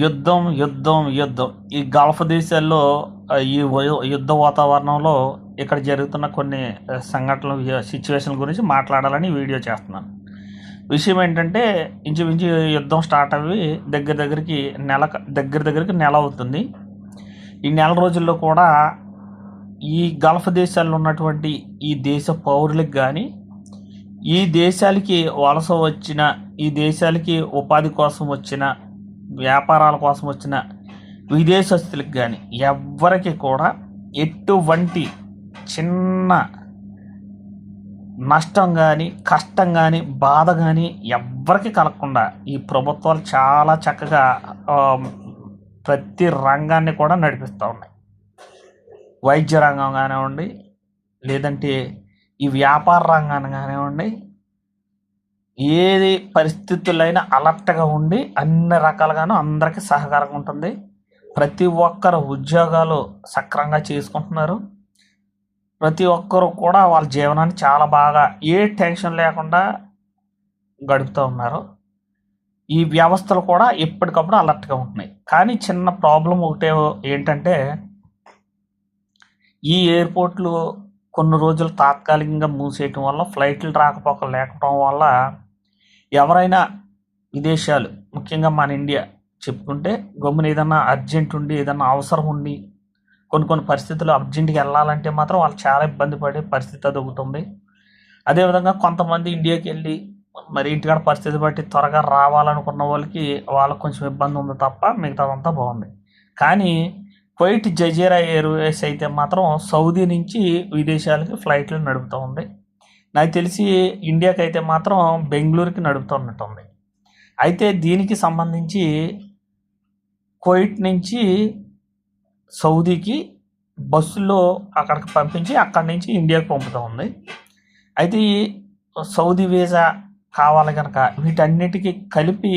యుద్ధం, యుద్ధం, యుద్ధం. ఈ గల్ఫ్ దేశాల్లో ఈ యుద్ధ వాతావరణంలో ఇక్కడ జరుగుతున్న కొన్ని సంఘటనలు, సిచ్యువేషన్ల గురించి మాట్లాడాలని వీడియో చేస్తున్నాను. విషయం ఏంటంటే, ఇంచుమించు యుద్ధం స్టార్ట్ అయ్యి దగ్గరికి నెల అవుతుంది. ఈ నెల రోజుల్లో కూడా ఈ గల్ఫ్ దేశాల్లో ఉన్నటువంటి ఈ దేశ పౌరులకు కానీ, ఈ దేశాలకి వలస వచ్చిన, ఈ దేశాలకి ఉపాధి కోసం వచ్చిన, వ్యాపారాల కోసం వచ్చిన విదేశస్తులకు కానీ ఎవ్వరికి కూడా ఎటువంటి చిన్న నష్టం కానీ, కష్టం కానీ, బాధ కానీ ఎవ్వరికి కలగకుండా ఈ ప్రభుత్వాలు చాలా చక్కగా ప్రతి రంగాన్ని కూడా నడిపిస్తూ ఉన్నాయి. వైద్య రంగం కానివ్వండి, లేదంటే ఈ వ్యాపార రంగాన్ని కానివ్వండి, ఏది పరిస్థితులైనా అలర్ట్గా ఉండి అన్ని రకాలుగాను అందరికీ సహకారంగా ఉంటుంది. ప్రతి ఒక్కరు ఉద్యోగాలు సక్రమంగా చేసుకుంటున్నారు. ప్రతి ఒక్కరు కూడా వాళ్ళ జీవనాన్ని చాలా బాగా ఏ టెన్షన్ లేకుండా గడుపుతూ ఉన్నారు. ఈ వ్యవస్థలు కూడా ఎప్పటికప్పుడు అలర్ట్గా ఉంటున్నాయి. కానీ చిన్న ప్రాబ్లం ఒకటే ఏంటంటే, ఈ ఎయిర్పోర్ట్లు కొన్ని రోజులు తాత్కాలికంగా మూసేయటం వల్ల, ఫ్లైట్లు రాకపోకలు లేకపోవడం వల్ల ఎవరైనా విదేశాలు, ముఖ్యంగా మన ఇండియా చెప్పుకుంటే, గమ్మున ఏదన్నా అర్జెంట్ ఉండి, ఏదన్నా అవసరం ఉండి, కొన్ని పరిస్థితులు అర్జెంట్గా వెళ్ళాలంటే మాత్రం వాళ్ళు చాలా ఇబ్బంది పడే పరిస్థితి అదుగుతుంది. అదేవిధంగా కొంతమంది ఇండియాకి వెళ్ళి మరి ఇంటికాడ పరిస్థితి బట్టి త్వరగా రావాలనుకున్న వాళ్ళకి కొంచెం ఇబ్బంది ఉంది తప్ప మిగతాదంతా బాగుంది. కానీ కువైట్ జజీరా ఎయిర్వేస్ అయితే మాత్రం సౌదీ నుంచి విదేశాలకి ఫ్లైట్లు నడుపుతూ ఉంది. నాకు తెలిసి ఇండియాకి అయితే మాత్రం బెంగళూరుకి నడుపుతున్నట్టుంది. అయితే దీనికి సంబంధించి కువైట్ నుంచి సౌదీకి బస్సులో అక్కడికి పంపించి అక్కడి నుంచి ఇండియాకి పంపుతూ ఉంది. అయితే ఈ సౌదీ వీసా కావాలి కనుక వీటన్నిటికీ కలిపి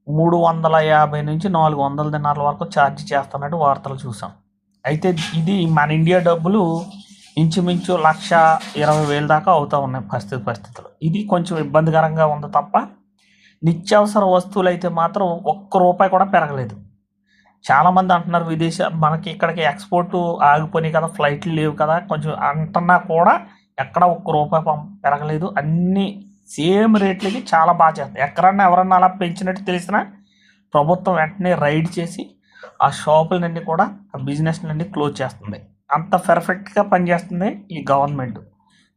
350 నుంచి 400 దినాల వరకు ఛార్జ్ చేస్తున్నట్టు వార్తలు చూసాం. అయితే ఇది మన ఇండియా డబ్బులు ఇంచుమించు 1,20,000 దాకా అవుతూ ఉన్నాయి పరిస్థితులు. ఇది కొంచెం ఇబ్బందికరంగా ఉంది తప్ప నిత్యావసర వస్తువులు అయితే మాత్రం ₹1 కూడా పెరగలేదు. చాలామంది అంటున్నారు మనకి ఇక్కడికి ఎక్స్పోర్టు ఆగిపోయినాయి కదా, ఫ్లైట్లు లేవు కదా కొంచెం అంటున్నా కూడా ఎక్కడ ₹1 పెరగలేదు. అన్నీ సేమ్ రేట్లకి చాలా బాగా చేస్తాయి. ఎవరన్నా అలా పెంచినట్టు తెలిసినా ప్రభుత్వం వెంటనే రైడ్ చేసి ఆ షాపులన్నీ కూడా, ఆ బిజినెస్లన్నీ క్లోజ్ చేస్తుంది. అంత పర్ఫెక్ట్గా పనిచేస్తుంది ఈ గవర్నమెంట్.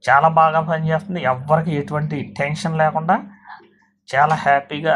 చాలా బాగా పనిచేస్తుంది. ఎవ్వరికి ఎటువంటి టెన్షన్ లేకుండా చాలా హ్యాపీగా